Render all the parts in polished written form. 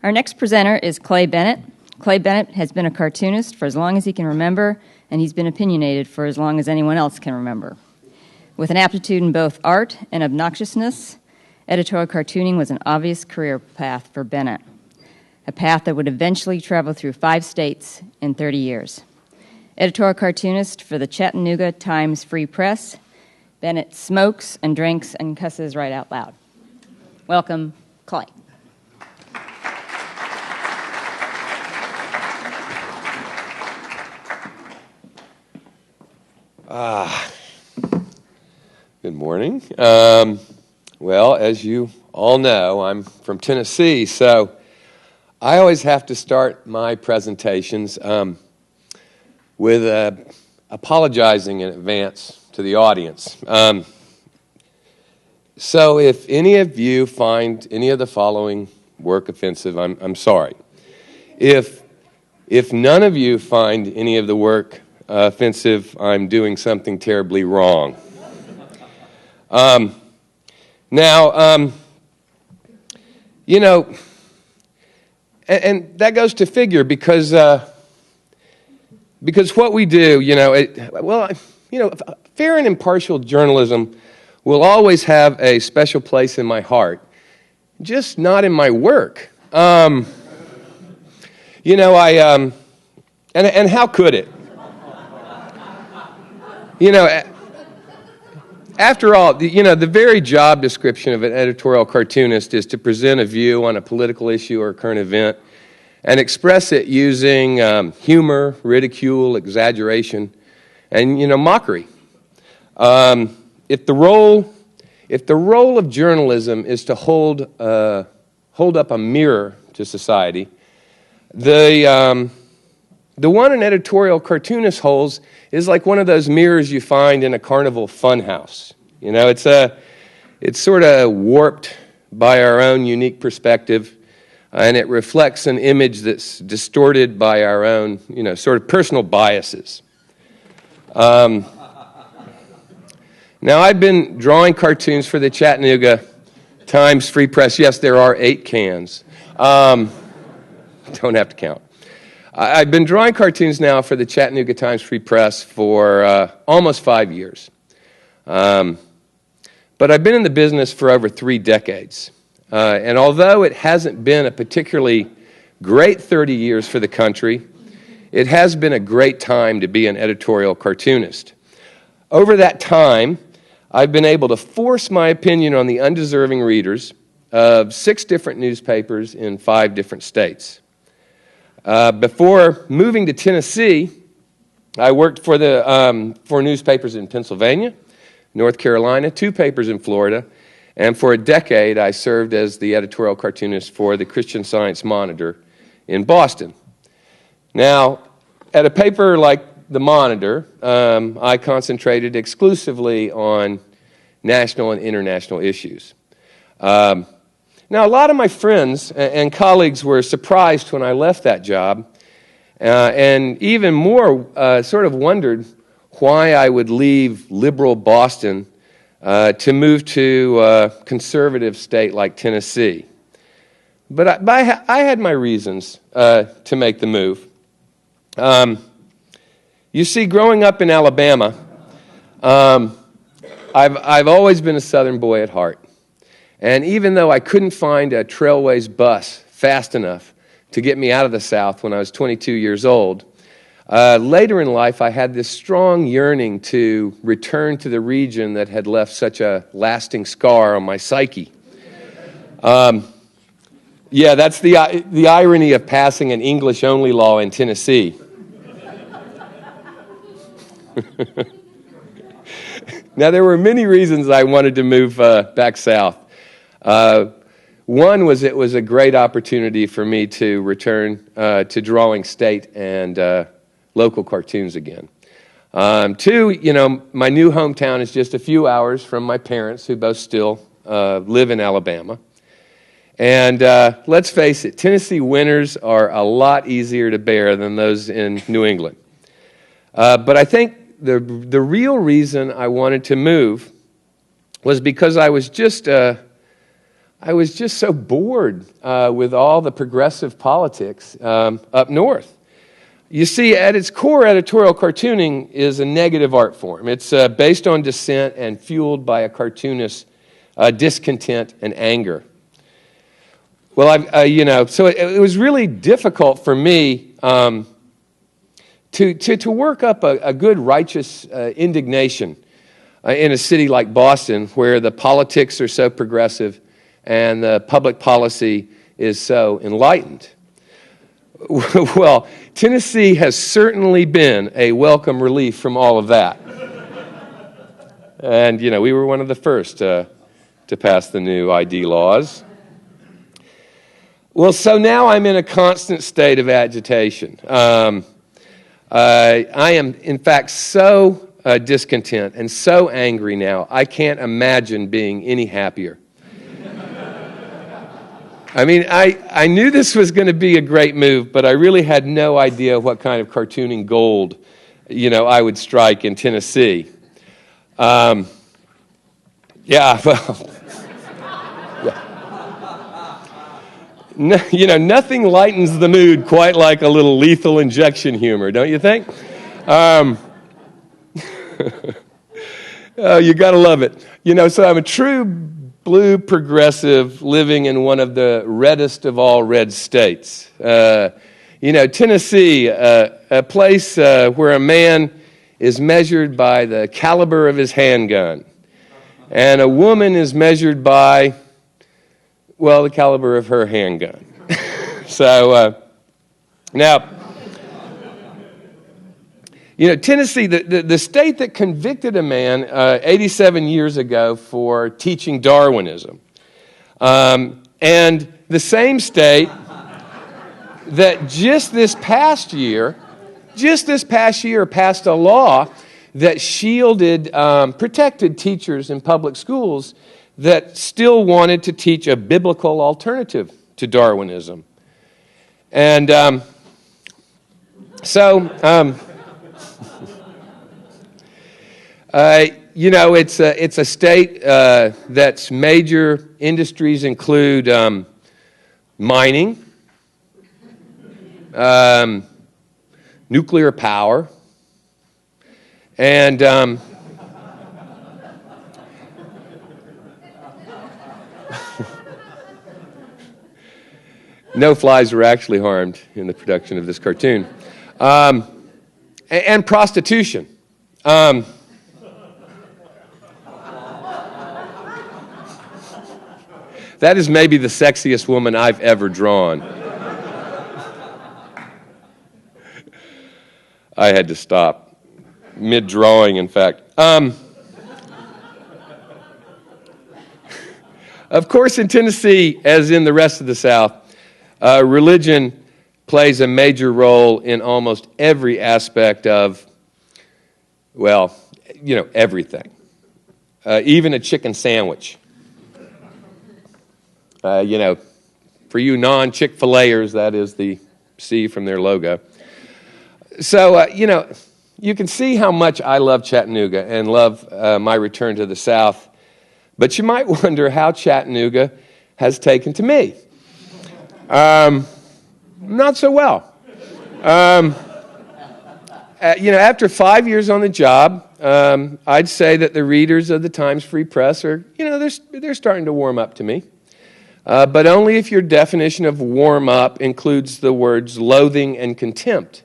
Our next presenter is Clay Bennett. Clay Bennett has been a cartoonist for as long as he can remember, and he's been opinionated for as long as anyone else can remember. With an aptitude in both art and obnoxiousness, editorial cartooning was an obvious career path for Bennett, a path that would eventually travel through 5 states in 30 years. Editorial cartoonist for the Chattanooga Times Free Press, Bennett smokes and drinks and cusses right out loud. Welcome, Clay. Good morning. Well, as you all know, I'm from Tennessee, so I always have to start my presentations with apologizing in advance to the audience. So if any of you find any of the following work offensive, I'm sorry. If none of you find any of the work offensive, I'm doing something terribly wrong. Now, you know, and that goes to figure because what we do, fair and impartial journalism will always have a special place in my heart, just not in my work. And how could it? After all, the very job description of an editorial cartoonist is to present a view on a political issue or a current event and express it using humor, ridicule, exaggeration, and, mockery. If the role of journalism is to hold up a mirror to society, the one an editorial cartoonist holds is like one of those mirrors you find in a carnival funhouse. It's sort of warped by our own unique perspective, and it reflects an image that's distorted by our own, sort of personal biases. Now, I've been drawing cartoons for the Chattanooga Times Free Press. Yes, there are 8 cans. Don't have to count. I've been drawing cartoons now for the Chattanooga Times Free Press for almost 5 years. But I've been in the business for over 3 decades. And although it hasn't been a particularly great 30 years for the country, it has been a great time to be an editorial cartoonist. Over that time, I've been able to force my opinion on the undeserving readers of 6 different newspapers in 5 different states. Before moving to Tennessee, I worked for newspapers in Pennsylvania, North Carolina, 2 papers in Florida, and for a decade I served as the editorial cartoonist for the Christian Science Monitor in Boston. Now, at a paper like the Monitor, I concentrated exclusively on national and international issues. Now, a lot of my friends and colleagues were surprised when I left that job, and even more sort of wondered why I would leave liberal Boston to move to a conservative state like Tennessee. But I had my reasons to make the move. You see, growing up in Alabama, I've always been a Southern boy at heart. And even though I couldn't find a Trailways bus fast enough to get me out of the South when I was 22 years old, later in life I had this strong yearning to return to the region that had left such a lasting scar on my psyche. Yeah, that's the irony of passing an English-only law in Tennessee. Now, there were many reasons I wanted to move back south. One was it was a great opportunity for me to return to drawing state and local cartoons again. 2, my new hometown is just a few hours from my parents, who both still live in Alabama. And let's face it, Tennessee winters are a lot easier to bear than those in New England. But I think the real reason I wanted to move was because I was just I was just so bored with all the progressive politics up north. You see, at its core, editorial cartooning is a negative art form. It's based on dissent and fueled by a cartoonist's discontent and anger. Well, so it was really difficult for me to work up a good, righteous indignation in a city like Boston, where the politics are so progressive and the public policy is so enlightened. Well, Tennessee has certainly been a welcome relief from all of that. And, we were one of the first to pass the new ID laws. Well, so now I'm in a constant state of agitation. I am, in fact, so discontent and so angry now, I can't imagine being any happier. I mean, I knew this was going to be a great move, but I really had no idea what kind of cartooning gold, I would strike in Tennessee. Well, nothing lightens the mood quite like a little lethal injection humor, don't you think? You got to love it. So I'm a true blue progressive living in one of the reddest of all red states. Tennessee, a place where a man is measured by the caliber of his handgun, and a woman is measured by, the caliber of her handgun. Now, Tennessee, the state that convicted a man 87 years ago for teaching Darwinism, and the same state that just this past year passed a law that shielded, protected teachers in public schools that still wanted to teach a biblical alternative to Darwinism. And it's a state that's major industries include mining, nuclear power, and no flies were actually harmed in the production of this cartoon, and prostitution. That is maybe the sexiest woman I've ever drawn. I had to stop mid-drawing, in fact. Of course, in Tennessee, as in the rest of the South, religion plays a major role in almost every aspect of, everything. Even a chicken sandwich. For you non-Chick-fil-Aers, that is the C from their logo. So, you can see how much I love Chattanooga and love my return to the South. But you might wonder how Chattanooga has taken to me. Not so well. After 5 years on the job, I'd say that the readers of the Times Free Press are, they're starting to warm up to me. But only if your definition of warm up includes the words loathing and contempt.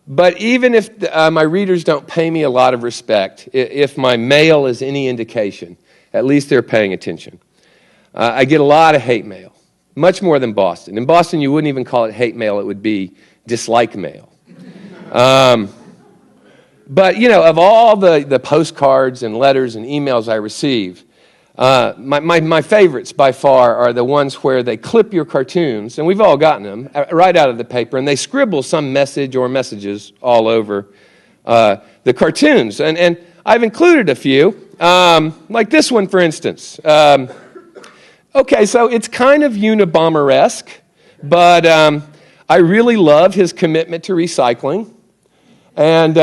But even if my readers don't pay me a lot of respect, if my mail is any indication, at least they're paying attention. I get a lot of hate mail, much more than Boston. In Boston, you wouldn't even call it hate mail, it would be dislike mail. But, of all the postcards and letters and emails I receive, my favorites by far are the ones where they clip your cartoons, and we've all gotten them, right out of the paper, and they scribble some message or messages all over the cartoons. And I've included a few, like this one, for instance. Okay, so it's kind of Unabomber-esque, but I really love his commitment to recycling. And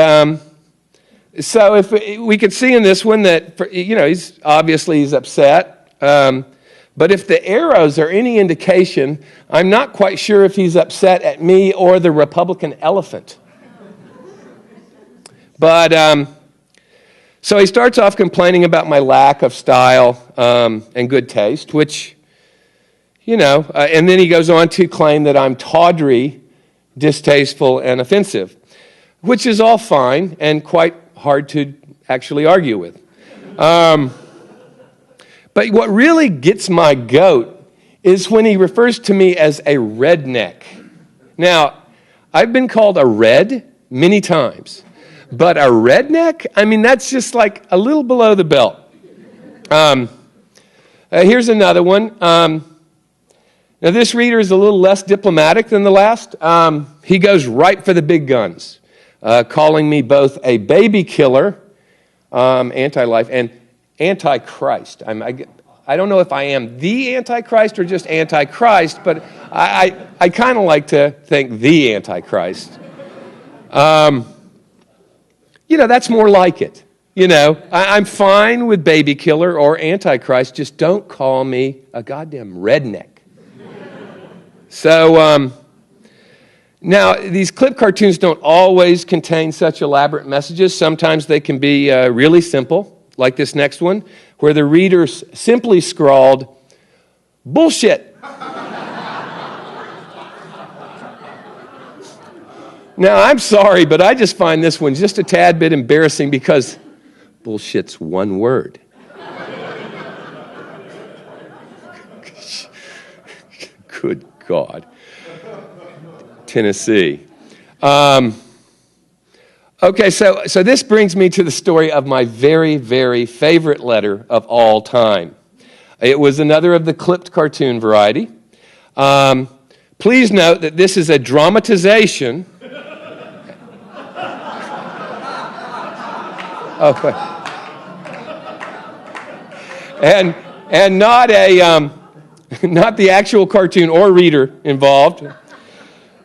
So if we could see in this one that, he's upset. But if the arrows are any indication, I'm not quite sure if he's upset at me or the Republican elephant. But so he starts off complaining about my lack of style and good taste, which, and then he goes on to claim that I'm tawdry, distasteful, and offensive, which is all fine and quite hard to actually argue with. But what really gets my goat is when he refers to me as a redneck. Now, I've been called a red many times, but a redneck? I mean, that's just like a little below the belt. Here's another one. Now, this reader is a little less diplomatic than the last. He goes right for the big guns, calling me both a baby killer, anti-life, and Antichrist. I don't know if I am the Antichrist or just Antichrist, but I kind of like to think the Antichrist. That's more like it. I'm fine with baby killer or Antichrist. Just don't call me a goddamn redneck. So now, these clip cartoons don't always contain such elaborate messages. Sometimes they can be really simple, like this next one, where the reader simply scrawled, "Bullshit." Now, I'm sorry, but I just find this one just a tad bit embarrassing because bullshit's one word. Good God. Tennessee. Okay, so this brings me to the story of my very, very favorite letter of all time. It was another of the clipped cartoon variety. Please note that this is a dramatization. Okay. And not not the actual cartoon or reader involved.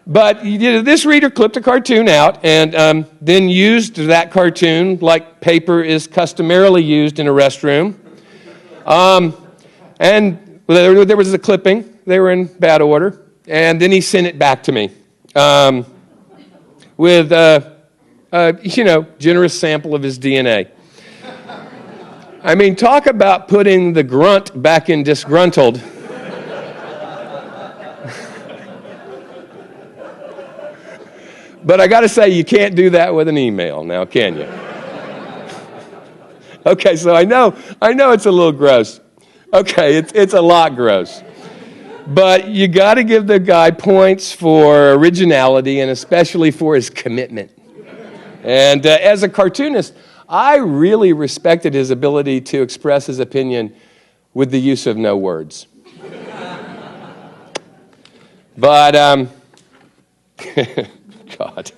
But this reader clipped a cartoon out and then used that cartoon like paper is customarily used in a restroom. And there was a clipping. They were in bad order. And then he sent it back to me with generous sample of his DNA. I mean, talk about putting the grunt back in disgruntled. But I got to say, you can't do that with an email now, can you? Okay, so I know it's a little gross. Okay, it's a lot gross. But you got to give the guy points for originality and especially for his commitment. And as a cartoonist, I really respected his ability to express his opinion with the use of no words. But, God.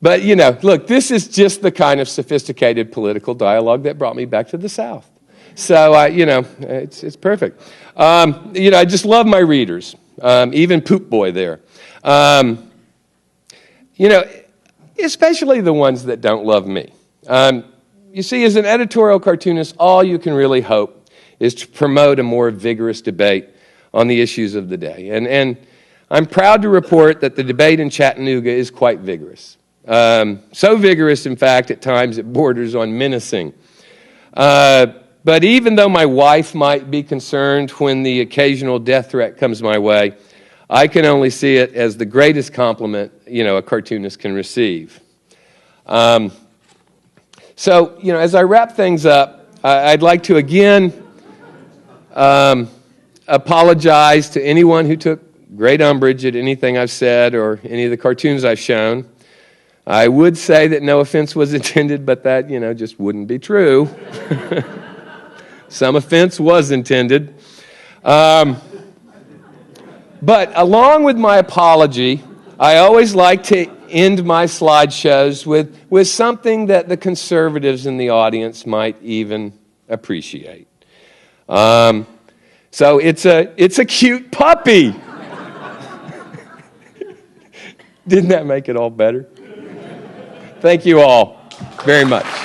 But, look, this is just the kind of sophisticated political dialogue that brought me back to the South. So, it's perfect. I just love my readers, even Poop Boy there. Especially the ones that don't love me. You see, as an editorial cartoonist, all you can really hope is to promote a more vigorous debate on the issues of the day. And I'm proud to report that the debate in Chattanooga is quite vigorous. So vigorous, in fact, at times it borders on menacing. But even though my wife might be concerned when the occasional death threat comes my way, I can only see it as the greatest compliment, a cartoonist can receive. So, as I wrap things up, I'd like to again apologize to anyone who took great umbrage at anything I've said or any of the cartoons I've shown. I would say that no offense was intended, but that, just wouldn't be true. Some offense was intended. But along with my apology, I always like to end my slideshows with something that the conservatives in the audience might even appreciate. So it's a cute puppy. Didn't that make it all better? Thank you all very much.